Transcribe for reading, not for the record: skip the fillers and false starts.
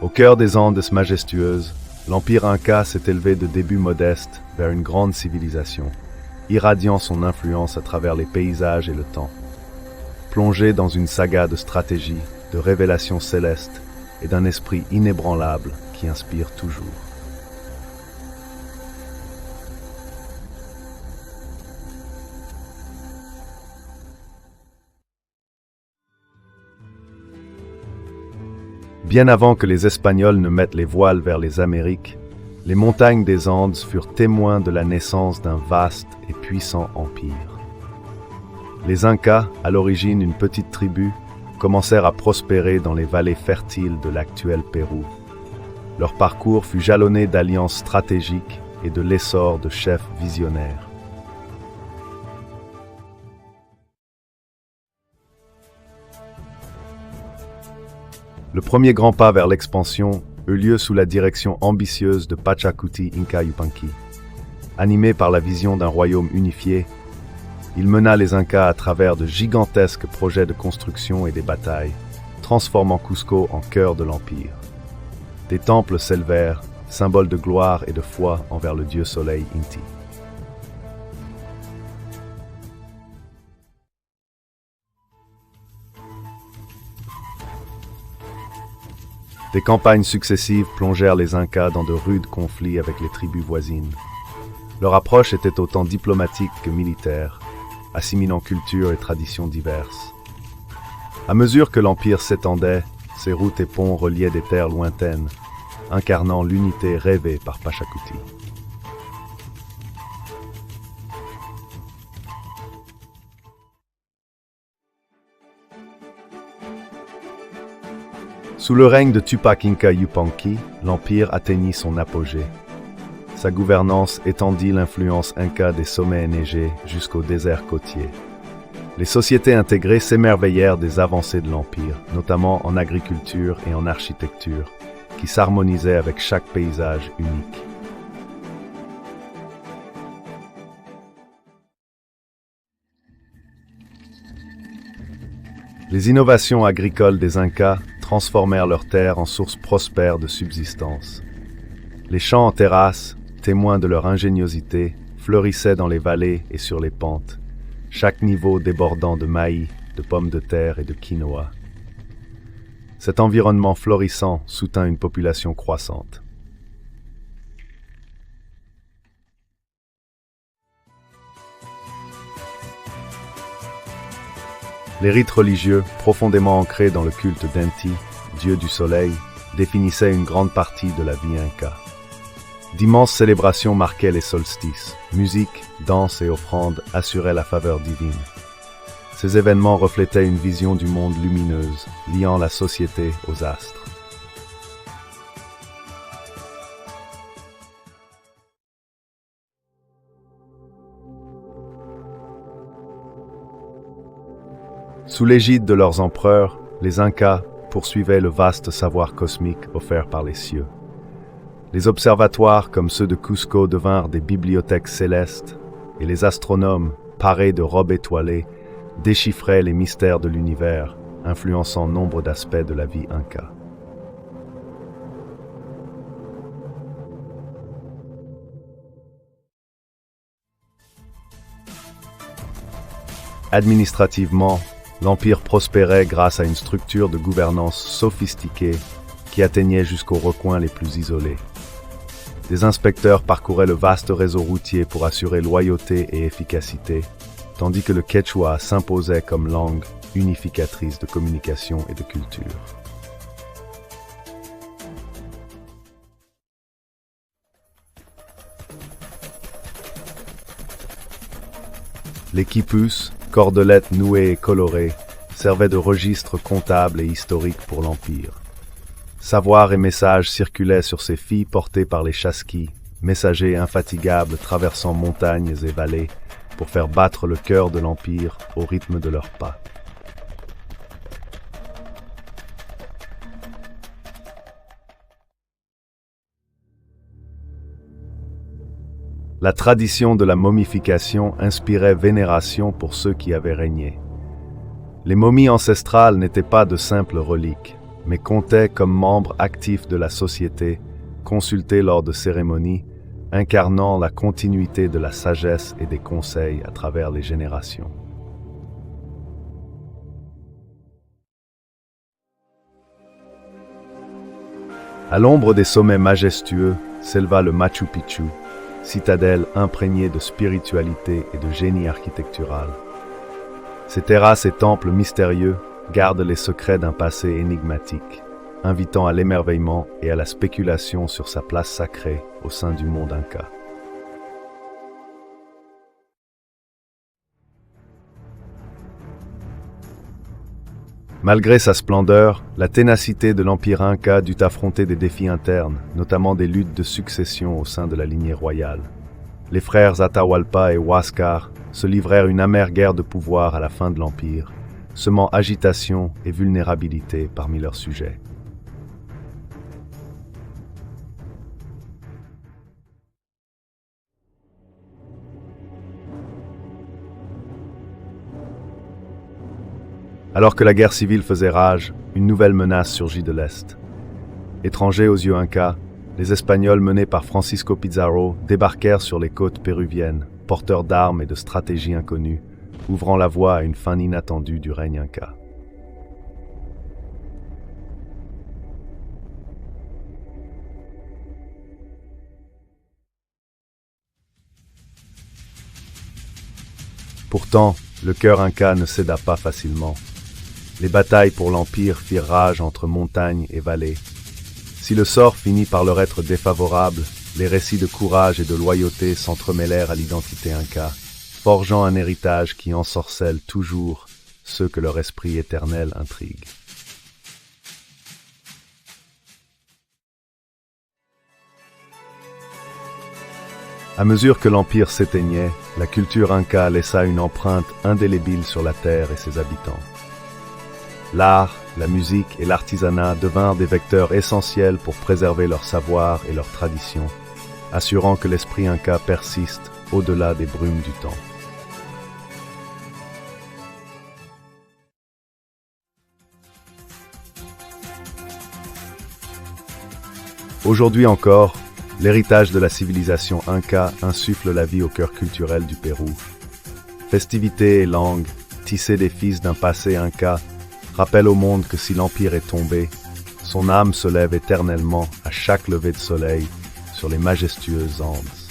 Au cœur des Andes majestueuses, l'Empire Inca s'est élevé de débuts modestes vers une grande civilisation, irradiant son influence à travers les paysages et le temps. Plongé dans une saga de stratégie, de révélations célestes et d'un esprit inébranlable qui inspire toujours. Bien avant que les Espagnols ne mettent les voiles vers les Amériques, les montagnes des Andes furent témoins de la naissance d'un vaste et puissant empire. Les Incas, à l'origine une petite tribu, commencèrent à prospérer dans les vallées fertiles de l'actuel Pérou. Leur parcours fut jalonné d'alliances stratégiques et de l'essor de chefs visionnaires. Le premier grand pas vers l'expansion eut lieu sous la direction ambitieuse de Pachacuti Inca Yupanqui. Animé par la vision d'un royaume unifié, il mena les Incas à travers de gigantesques projets de construction et des batailles, transformant Cusco en cœur de l'Empire. Des temples s'élevèrent, symboles de gloire et de foi envers le dieu soleil Inti. Des campagnes successives plongèrent les Incas dans de rudes conflits avec les tribus voisines. Leur approche était autant diplomatique que militaire, assimilant cultures et traditions diverses. À mesure que l'Empire s'étendait, ses routes et ponts reliaient des terres lointaines, incarnant l'unité rêvée par Pachacuti. Sous le règne de Tupac Inca Yupanqui, l'Empire atteignit son apogée. Sa gouvernance étendit l'influence inca des sommets enneigés jusqu'au désert côtier. Les sociétés intégrées s'émerveillèrent des avancées de l'Empire, notamment en agriculture et en architecture, qui s'harmonisaient avec chaque paysage unique. Les innovations agricoles des Incas transformèrent leurs terres en sources prospères de subsistance. Les champs en terrasses, témoins de leur ingéniosité, fleurissaient dans les vallées et sur les pentes, chaque niveau débordant de maïs, de pommes de terre et de quinoa. Cet environnement florissant soutint une population croissante. Les rites religieux, profondément ancrés dans le culte d'Inti, dieu du soleil, définissaient une grande partie de la vie inca. D'immenses célébrations marquaient les solstices. Musique, danse et offrandes assuraient la faveur divine. Ces événements reflétaient une vision du monde lumineuse, liant la société aux astres. Sous l'égide de leurs empereurs, les Incas poursuivaient le vaste savoir cosmique offert par les cieux. Les observatoires comme ceux de Cusco devinrent des bibliothèques célestes, et les astronomes, parés de robes étoilées, déchiffraient les mystères de l'univers, influençant nombre d'aspects de la vie inca. Administrativement, l'Empire prospérait grâce à une structure de gouvernance sophistiquée qui atteignait jusqu'aux recoins les plus isolés. Des inspecteurs parcouraient le vaste réseau routier pour assurer loyauté et efficacité, tandis que le quechua s'imposait comme langue unificatrice de communication et de culture. Les quipus, cordelettes nouées et colorées, servaient de registre comptable et historique pour l'Empire. Savoir et messages circulaient sur ces filles portées par les chasquis, messagers infatigables traversant montagnes et vallées pour faire battre le cœur de l'Empire au rythme de leurs pas. La tradition de la momification inspirait vénération pour ceux qui avaient régné. Les momies ancestrales n'étaient pas de simples reliques. mais comptaient comme membres actifs de la société, consultés lors de cérémonies, incarnant la continuité de la sagesse et des conseils à travers les générations. À l'ombre des sommets majestueux s'éleva le Machu Picchu, citadelle imprégnée de spiritualité et de génie architectural. Ces terrasses et temples mystérieux gardent les secrets d'un passé énigmatique, invitant à l'émerveillement et à la spéculation sur sa place sacrée au sein du monde inca. Malgré sa splendeur, la ténacité de l'Empire inca dut affronter des défis internes, notamment des luttes de succession au sein de la lignée royale. Les frères Atahualpa et Huáscar se livrèrent une amère guerre de pouvoir à la fin de l'Empire, semant agitation et vulnérabilité parmi leurs sujets. Alors que la guerre civile faisait rage, une nouvelle menace surgit de l'Est. Étrangers aux yeux incas, les Espagnols menés par Francisco Pizarro débarquèrent sur les côtes péruviennes, porteurs d'armes et de stratégies inconnues, ouvrant la voie à une fin inattendue du règne inca. Pourtant, le cœur inca ne céda pas facilement. Les batailles pour l'Empire firent rage entre montagnes et vallées. Si le sort finit par leur être défavorable, les récits de courage et de loyauté s'entremêlèrent à l'identité inca, forgeant un héritage qui ensorcelle toujours ceux que leur esprit éternel intrigue. À mesure que l'Empire s'éteignait, la culture inca laissa une empreinte indélébile sur la terre et ses habitants. L'art, la musique et l'artisanat devinrent des vecteurs essentiels pour préserver leur savoir et leurs traditions, assurant que l'esprit inca persiste au-delà des brumes du temps. Aujourd'hui encore, l'héritage de la civilisation inca insuffle la vie au cœur culturel du Pérou. Festivités et langues, tissées des fils d'un passé inca, rappellent au monde que si l'Empire est tombé, son âme se lève éternellement à chaque lever de soleil sur les majestueuses Andes.